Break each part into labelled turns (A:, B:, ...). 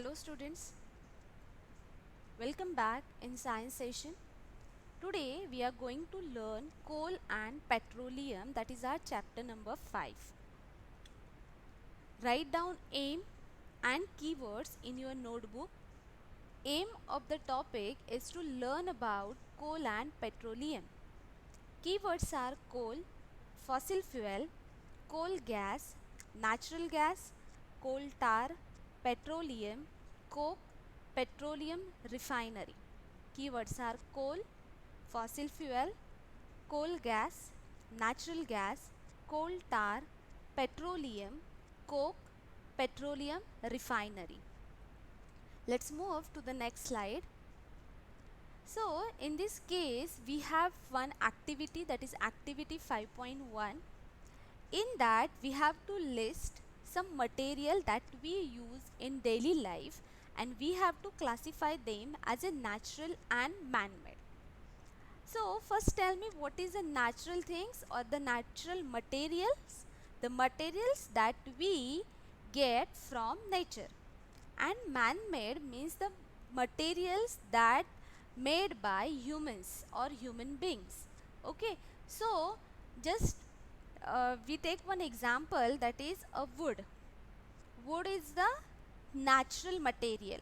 A: Hello students, welcome back in science session. Today we are going to learn coal and petroleum, that is our chapter number 5. Write down aim and keywords in your notebook. Aim of the topic is to learn about coal and petroleum. Keywords are coal, fossil fuel, coal gas, natural gas, coal tar, petroleum, coke, petroleum refinery. Keywords are coal, fossil fuel, coal gas, natural gas, coal tar, petroleum, coke, petroleum refinery. Let's move to the next slide. So in this case we have one activity, that is activity 5.1. In that we have to list some material that we use in daily life and we have to classify them as a natural and man-made. So first tell me, what is the natural things or the natural materials? The materials that we get from nature. And man-made means the materials that made by humans or human beings. Okay, so just we take one example, that is a wood. Wood is the natural material.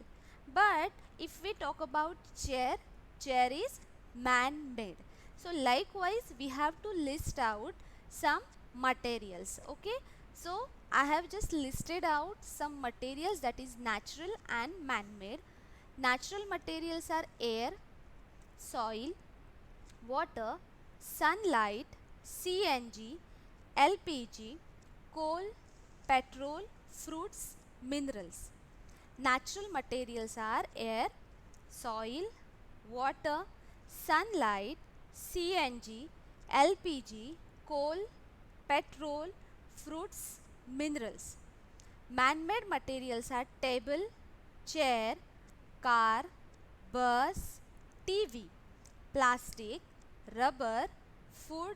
A: But if we talk about chair, chair is man-made. So likewise we have to list out some materials. Okay, so I have just listed out some materials that is natural and man-made. Natural materials are air, soil, water, sunlight, CNG, LPG, coal, petrol, fruits, minerals. Natural materials are air, soil, water, sunlight, CNG, LPG, coal, petrol, fruits, minerals. Man-made materials are table, chair, car, bus, TV, plastic, rubber, food,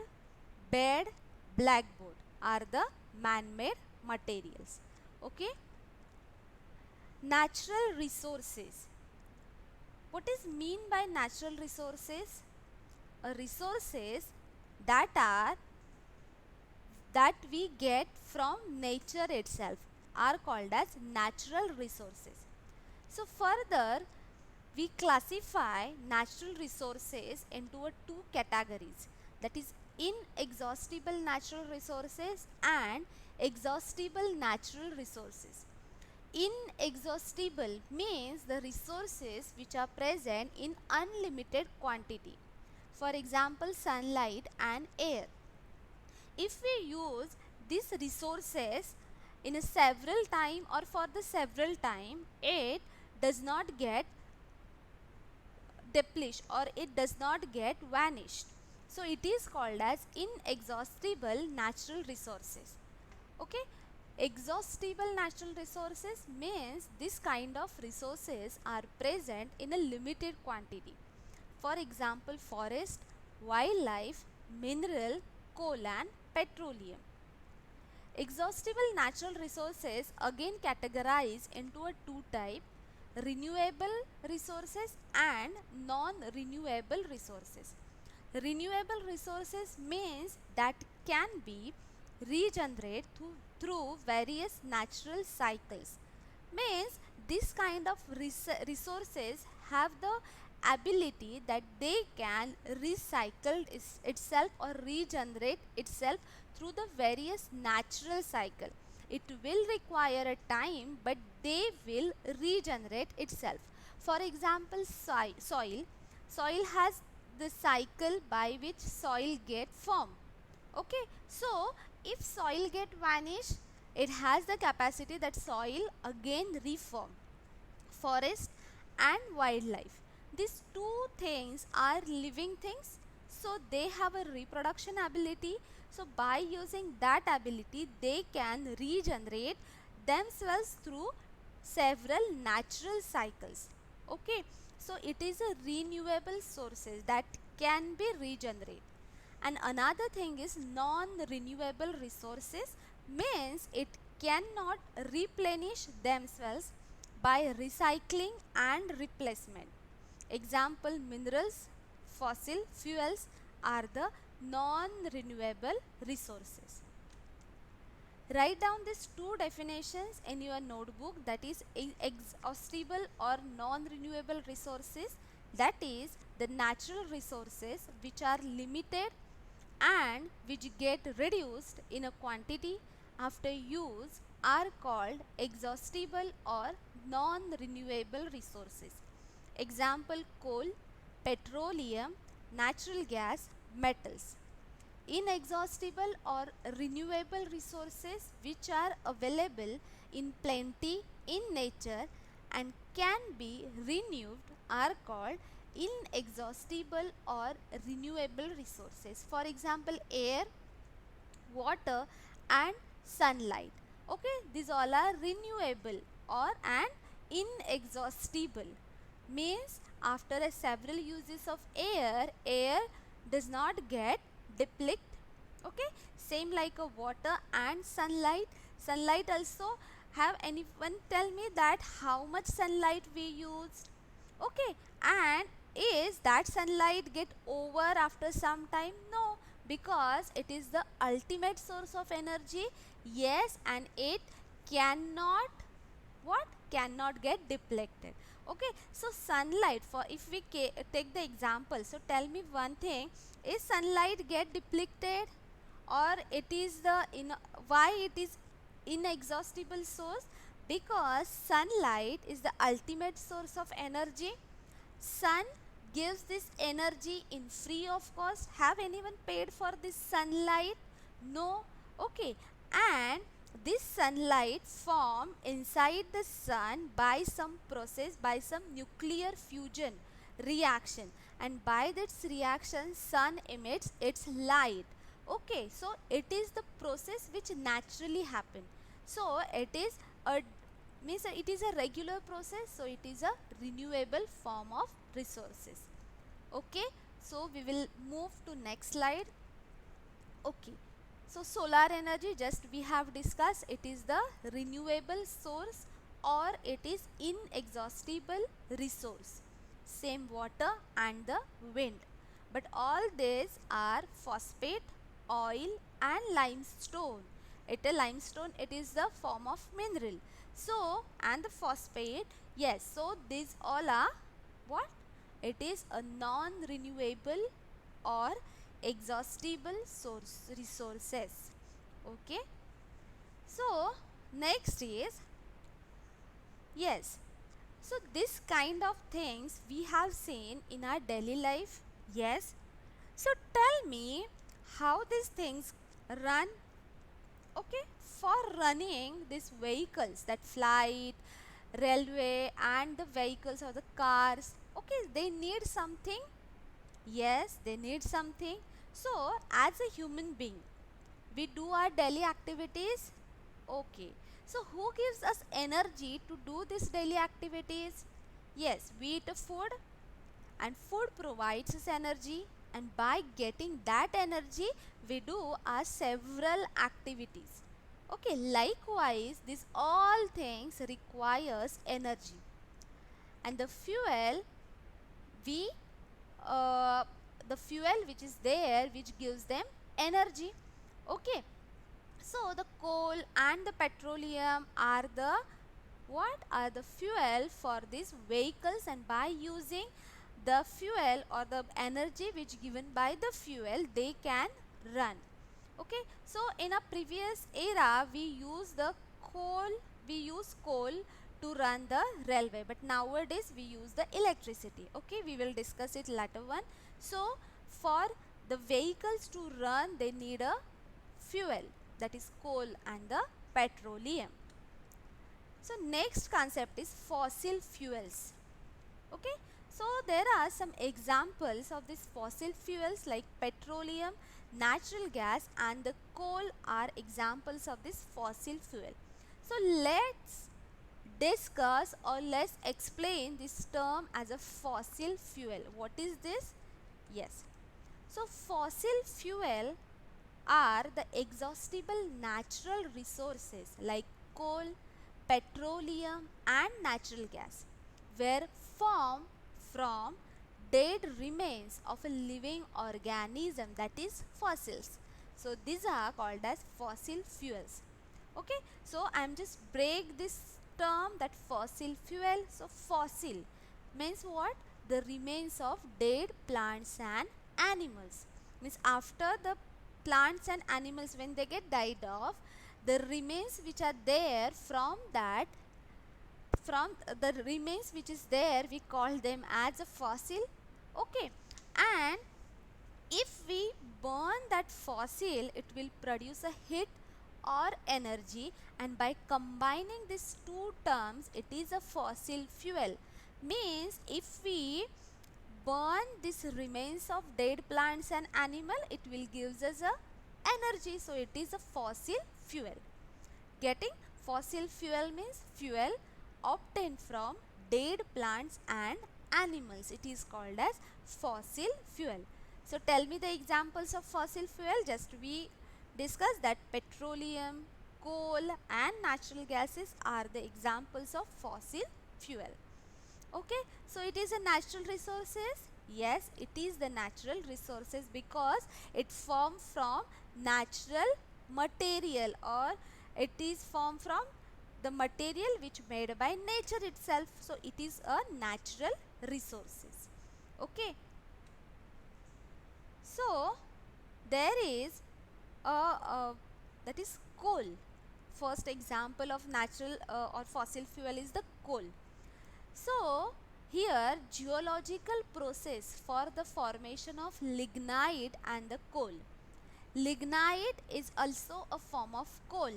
A: bed, blackboard are the man-made materials. Okay. Natural resources. What is mean by natural resources? Resources that we get from nature itself are called as natural resources. So further we classify natural resources into two categories, that is inexhaustible natural resources and exhaustible natural resources. Inexhaustible means the resources which are present in unlimited quantity. For example, sunlight and air. If we use these resources in a several time or for the several time, it does not get depleted or it does not get vanished. So it is called as inexhaustible natural resources. Okay. Exhaustible natural resources means this kind of resources are present in a limited quantity. For example, forest, wildlife, mineral, coal and petroleum. Exhaustible natural resources again categorize into a two type, renewable resources and non-renewable resources. Renewable resources means that can be regenerated through various natural cycles. Means this kind of resources have the ability that they can recycle itself or regenerate itself through the various natural cycle. It will require a time, but they will regenerate itself. For example, soil has the cycle by which soil get formed. Okay, so if soil get vanish, it has the capacity that soil again reform. Forest and wildlife, these two things are living things, so they have a reproduction ability. So by using that ability, they can regenerate themselves through several natural cycles. Okay, so it is a renewable sources that can be regenerated. And another thing is non-renewable resources, means it cannot replenish themselves by recycling and replacement. Example, minerals, fossil fuels are the non-renewable resources. Write down these two definitions in your notebook, that is exhaustible or non-renewable resources, that is the natural resources which are limited and which get reduced in a quantity after use are called exhaustible or non-renewable resources. Example, coal, petroleum, natural gas, metals. Inexhaustible or renewable resources which are available in plenty in nature and can be renewed are called inexhaustible or renewable resources. For example, air, water and sunlight. Okay, these all are renewable or and inexhaustible. Means after several uses of air does not get depleted. Okay, same like a water and sunlight. Sunlight also, have anyone tell me that how much sunlight we used? Okay, and is that sunlight get over after some time? No, because it is the ultimate source of energy. Yes, and it cannot, what, cannot get depleted. Okay, so sunlight, for if we take the example, so tell me one thing, is sunlight get depleted or it is the why it is inexhaustible source? Because sunlight is the ultimate source of energy. Sun gives this energy in free of cost. Have anyone paid for this sunlight? No. Okay, and this sunlight form inside the sun by some process, by some nuclear fusion reaction, and by this reaction sun emits its light. Okay, so it is the process which naturally happen. So it is a, means it is a regular process, so it is a renewable form of resources. Okay, so we will move to next slide. Okay, so solar energy, just we have discussed, it is the renewable source or it is inexhaustible resource. Same water and the wind. But all these are phosphate, oil and limestone. It a limestone, it is the form of mineral. So, and the phosphate, yes, so these all are what? It is a non-renewable or exhaustible source resources. Okay, so next is, yes, so this kind of things we have seen in our daily life. Yes, so tell me how these things run. Okay, for running these vehicles, that flight, railway and the vehicles or the cars, okay, they need something. Yes, they need something. So as a human being, we do our daily activities. Okay, so who gives us energy to do these daily activities? Yes, we eat food and food provides us energy, and by getting that energy we do our several activities. Okay, likewise these all things requires energy, and the fuel, we uh, the fuel which is there which gives them energy. Okay, so the coal and the petroleum are the, what are the fuel for these vehicles, and by using the fuel or the energy which given by the fuel they can run. Okay, so in a previous era we use the coal, we use coal to run the railway, but nowadays we use the electricity. Okay, we will discuss it later one. So for the vehicles to run they need a fuel, that is coal and the petroleum. So next concept is fossil fuels. Okay, so there are some examples of these fossil fuels like petroleum, natural gas and the coal are examples of this fossil fuel. So let's discuss or let's explain this term as a fossil fuel. What is this? Yes, so fossil fuel are the exhaustible natural resources like coal, petroleum and natural gas were formed from dead remains of a living organism, that is fossils. So these are called as fossil fuels. Okay, so I am just break this term, that fossil fuel. So fossil means what? The remains of dead plants and animals. Means after the plants and animals, when they get died off, the remains which are there from that, from the remains which is there, we call them as a fossil. Okay, and if we burn that fossil, it will produce a heat or energy, and by combining these two terms, it is a fossil fuel. Means if we burn this remains of dead plants and animal, it will gives us a energy, so it is a fossil fuel. Getting? Fossil fuel means fuel obtained from dead plants and animals. It is called as fossil fuel. So tell me the examples of fossil fuel. Just we discussed that petroleum, coal and natural gases are the examples of fossil fuel. Okay, so it is a natural resources. Yes, it is the natural resources because it formed from natural material, or it is formed from the material which made by nature itself. So it is a natural resources. Okay, so there is a that is coal. First example of natural or fossil fuel is the coal. So here geological process for the formation of lignite and the coal. Lignite is also a form of coal.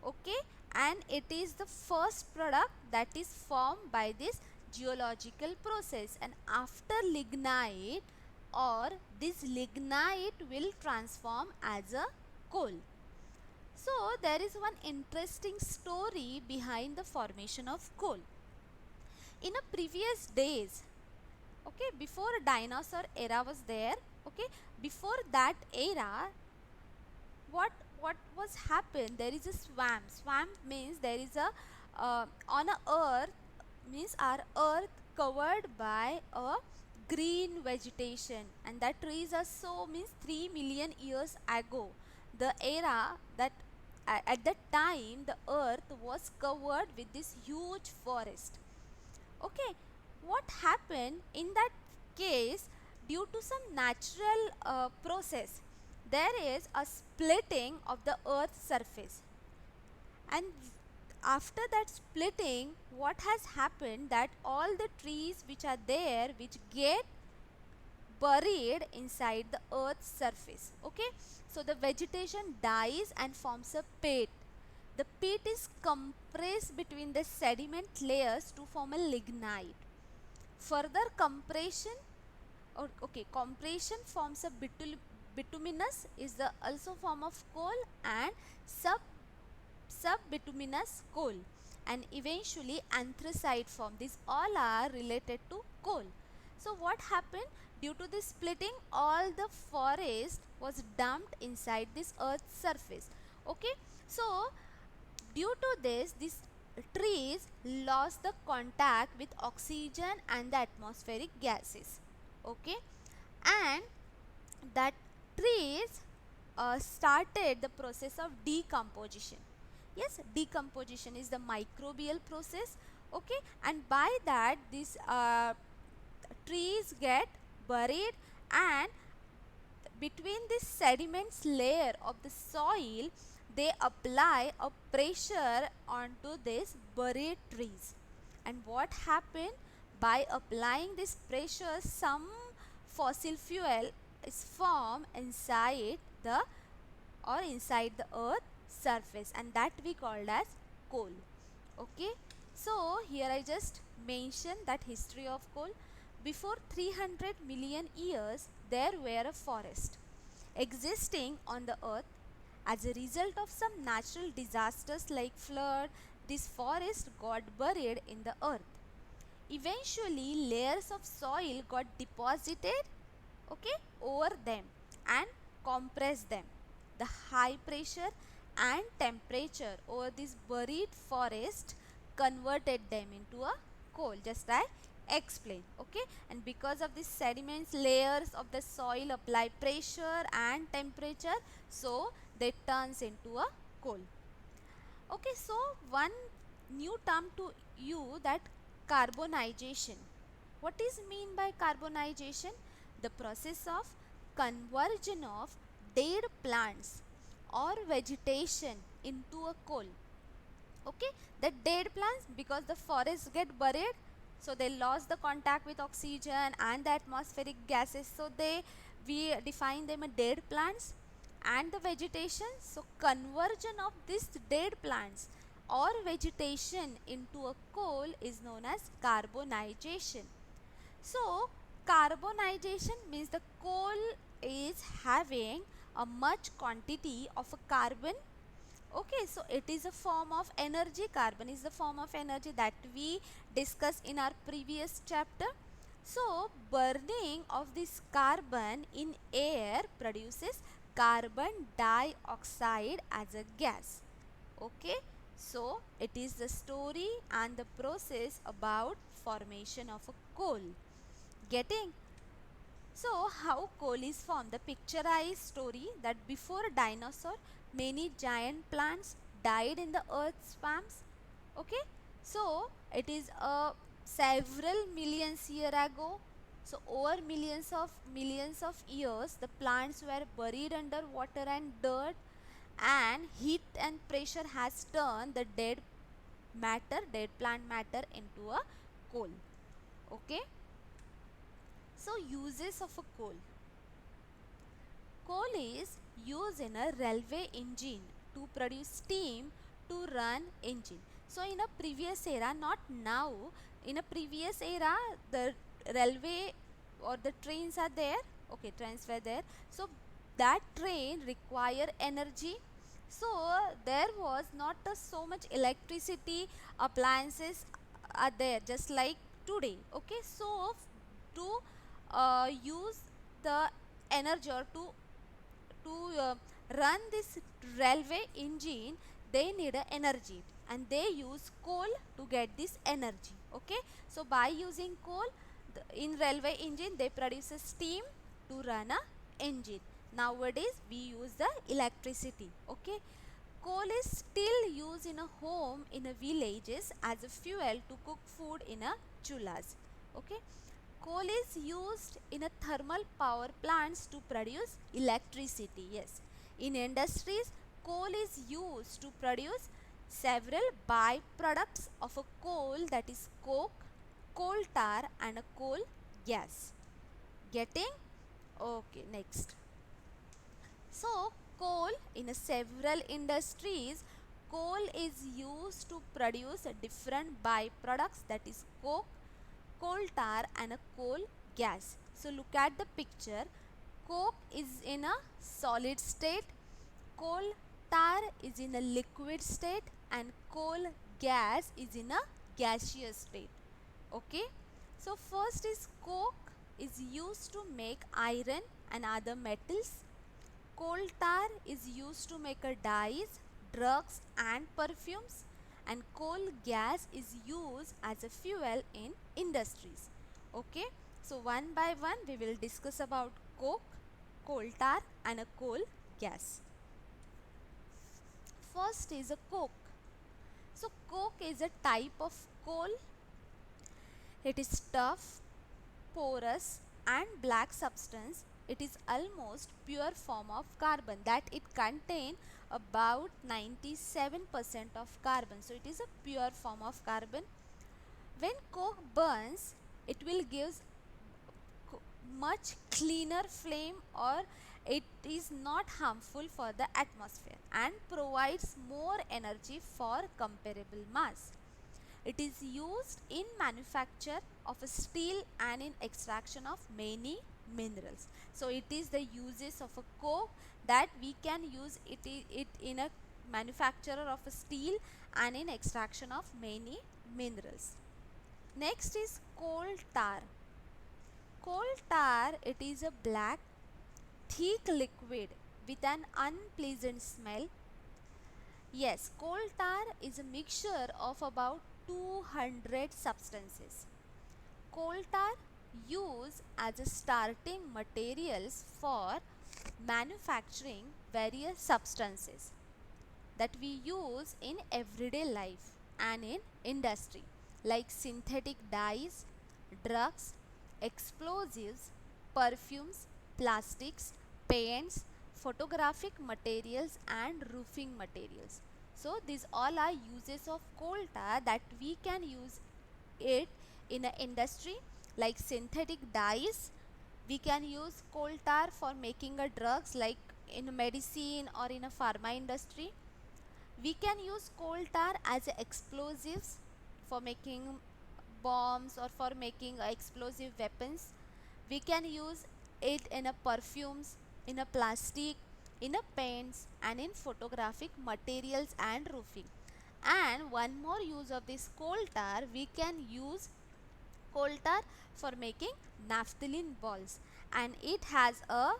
A: Okay, and it is the first product that is formed by this geological process, and after lignite, or this lignite will transform as a coal. So there is one interesting story behind the formation of coal. In a previous days, okay, before dinosaur era was there, okay, before that era, what was happened, there is a swamp means there is a on a earth, means our earth covered by a green vegetation, and that trees are so, means 3 million years ago, the era that at that time the earth was covered with this huge forest. Okay, what happened in that case? Due to some natural process, there is a splitting of the earth's surface, and after that splitting, what has happened, that all the trees which are there, which get buried inside the earth's surface. Okay, so the vegetation dies and forms a pit. The pit is compressed between the sediment layers to form a lignite. Further compression, or okay, compression forms a bituminous is the also form of coal, and subbituminous coal, and eventually anthracite form. These all are related to coal. So what happened? Due to this splitting, all the forest was dumped inside this earth's surface. Okay, so due to this, these trees lost the contact with oxygen and the atmospheric gases. Okay, and that trees started the process of decomposition. Yes, decomposition is the microbial process. Okay, and by that these trees get buried, and between this sediments layer of the soil, they apply a pressure onto these buried trees. And what happened? By applying this pressure, some fossil fuel is formed inside the, or inside the earth surface, and that we called as coal. Okay, so here I just mentioned that history of coal. Before 300 million years, there were a forest existing on the earth. As a result of some natural disasters like flood, this forest got buried in the earth. Eventually, layers of soil got deposited, okay, over them and compressed them. The high pressure and temperature over this buried forest converted them into a coal, just I explained. Okay, and because of these sediments, layers of the soil apply pressure and temperature, so they turns into a coal. Okay, so one new term to you, that carbonization. What is mean by carbonization? The process of conversion of dead plants or vegetation into a coal. Okay, the dead plants, because the forests get buried, so they lost the contact with oxygen and the atmospheric gases, so we define them as dead plants. And the vegetation, so conversion of these dead plants or vegetation into a coal is known as carbonization. So carbonization means the coal is having a much quantity of a carbon. Okay, so it is a form of energy. Carbon is the form of energy that we discussed in our previous chapter. So burning of this carbon in air produces carbon dioxide as a gas. Okay, so it is the story and the process about formation of a coal. Getting? So, how coal is formed? The picturized story that before a dinosaur, many giant plants died in the earth's palms. Okay, so it is several millions year ago. So over millions of years, the plants were buried under water and dirt, and heat and pressure has turned the dead plant matter into a coal. Okay. So uses of a coal. Coal is used in a railway engine to produce steam to run engine. So in a previous era, not now, in a previous era, the railway or the trains are there. Okay, trains were there. So that train require energy. So there was not so much electricity appliances are there, just like today. Okay, so to use the energy, or to run this railway engine, they need a energy, and they use coal to get this energy. Okay, so by using coal, in railway engine they produce a steam to run a engine. Nowadays we use the electricity. Okay, coal is still used in a home in a villages as a fuel to cook food in a chullas. Okay, coal is used in a thermal power plants to produce electricity. Yes, in industries, coal is used to produce several byproducts of a coal, that is coke, coal tar and a coal gas. Getting? Okay, next. So coal, in a several industries, coal is used to produce a different byproducts, that is coke, coal tar and a coal gas. So look at the picture. Coke is in a solid state, coal tar is in a liquid state, and coal gas is in a gaseous state. Okay, so first is coke is used to make iron and other metals. Coal tar is used to make a dyes, drugs and perfumes, and coal gas is used as a fuel in industries. Okay, so one by one we will discuss about coke, coal tar and a coal gas. First is a coke. So coke is a type of coal. It is tough, porous and black substance. It is almost pure form of carbon, that it contain about 97% of carbon. So it is a pure form of carbon. When coke burns, it will give much cleaner flame, or it is not harmful for the atmosphere and provides more energy for comparable mass. It is used in manufacture of a steel and in extraction of many minerals. So it is the uses of a coke, that we can use it in a manufacturer of a steel and in extraction of many minerals. Next is coal tar. Coal tar, it is a black, thick liquid with an unpleasant smell. Yes, coal tar is a mixture of about 200 substances. Coal tar used as a starting materials for manufacturing various substances that we use in everyday life and in industry, like synthetic dyes, drugs, explosives, perfumes, plastics, paints, photographic materials and roofing materials. So these all are uses of coal tar that we can use it in an industry, like synthetic dyes. We can use coal tar for making a drugs, like in a medicine or in a pharma industry. We can use coal tar as a explosives for making bombs or for making explosive weapons. We can use it in a perfumes, in a plastic, in a paints and in photographic materials and roofing. And one more use of this coal tar, we can use coal tar for making naphthalene balls, and it has a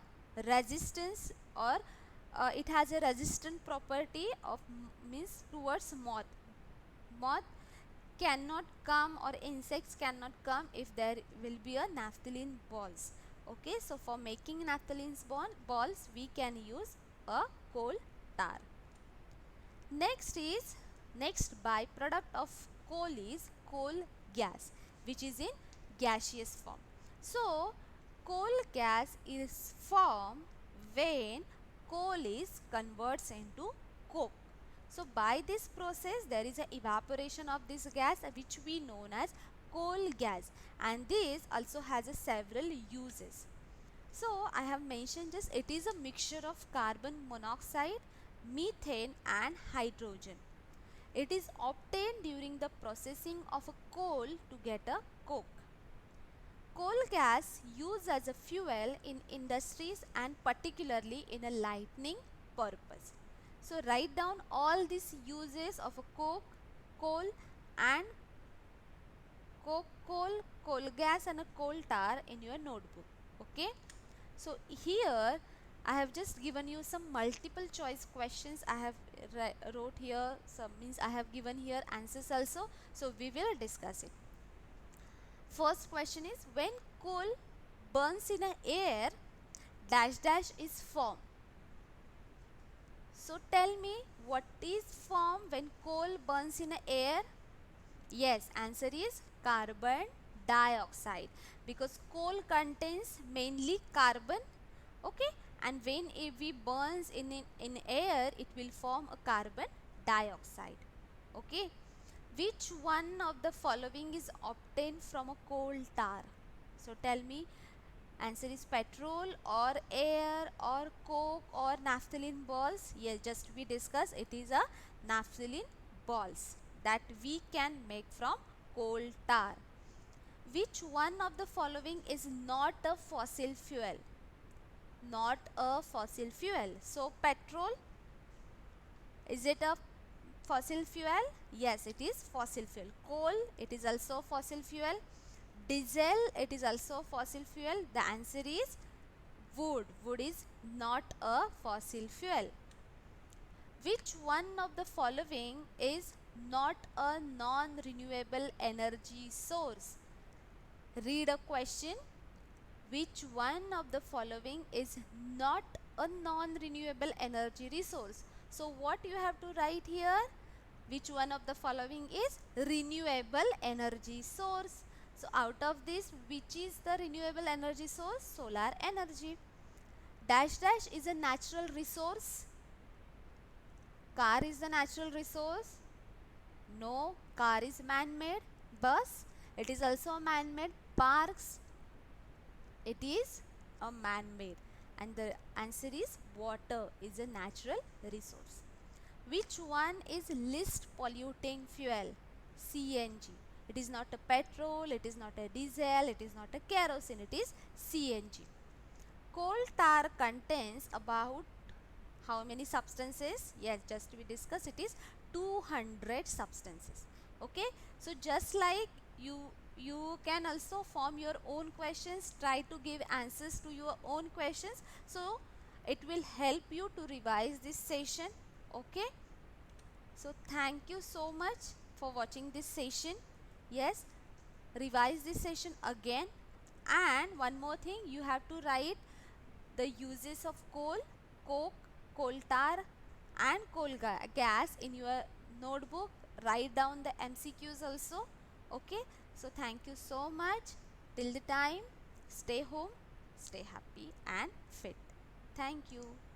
A: resistance, or it has a resistant property of means towards moth. Moth cannot come, or insects cannot come if there will be a naphthalene balls. Okay, so for making naphthalene balls we can use a coal tar. Next byproduct of coal is coal gas, which is in gaseous form. So coal gas is formed when coal is converts into coke. So by this process there is a evaporation of this gas, which we known as coal gas, and this also has a several uses. So I have mentioned just it is a mixture of carbon monoxide, methane and hydrogen. It is obtained during the processing of a coal to get a coke. Coal gas used as a fuel in industries and particularly in a lighting purpose. So write down all these uses of a coke, coal and coal gas and a coal tar in your notebook. Okay. So here I have just given you some multiple choice questions. I have wrote here some, means I have given here answers also. So we will discuss it. First question is, when coal burns in a air, dash dash is formed. So tell me, what is formed when coal burns in a air? Yes, answer is carbon dioxide, because coal contains mainly carbon. Okay, and when we burns in air, it will form a carbon dioxide. Okay, which one of the following is obtained from a coal tar? So tell me, answer is petrol or air or coke or naphthalene balls. Yes, just we discussed, it is a naphthalene balls that we can make from coal tar. Which one of the following is not a fossil fuel? Not a fossil fuel. So petrol, is it a fossil fuel? Yes, it is fossil fuel. Coal, it is also fossil fuel. Diesel, it is also fossil fuel. The answer is wood. Wood is not a fossil fuel. Which one of the following is not a non-renewable energy source? Read a question. Which one of the following is not a non-renewable energy resource? So what you have to write here? Which one of the following is renewable energy source? So out of this, which is the renewable energy source? Solar energy. Dash dash is a natural resource. Car is the natural resource. No, car is man-made. Bus, it is also man-made. Parks, it is a man-made. And the answer is water is a natural resource. Which one is least polluting fuel? CNG. It is not a petrol, it is not a diesel, it is not a kerosene, it is CNG. Coal tar contains about how many substances? Yes, just we discuss, it is 200 substances. Okay, so just like you can also form your own questions, try to give answers to your own questions, so it will help you to revise this session. Okay, so thank you so much for watching this session. Yes, revise this session again. And one more thing, you have to write the uses of coal, coke, coal tar and gas in your notebook. Write down the MCQs also. Okay, so thank you so much. Till the time, stay home, stay happy and fit. Thank you.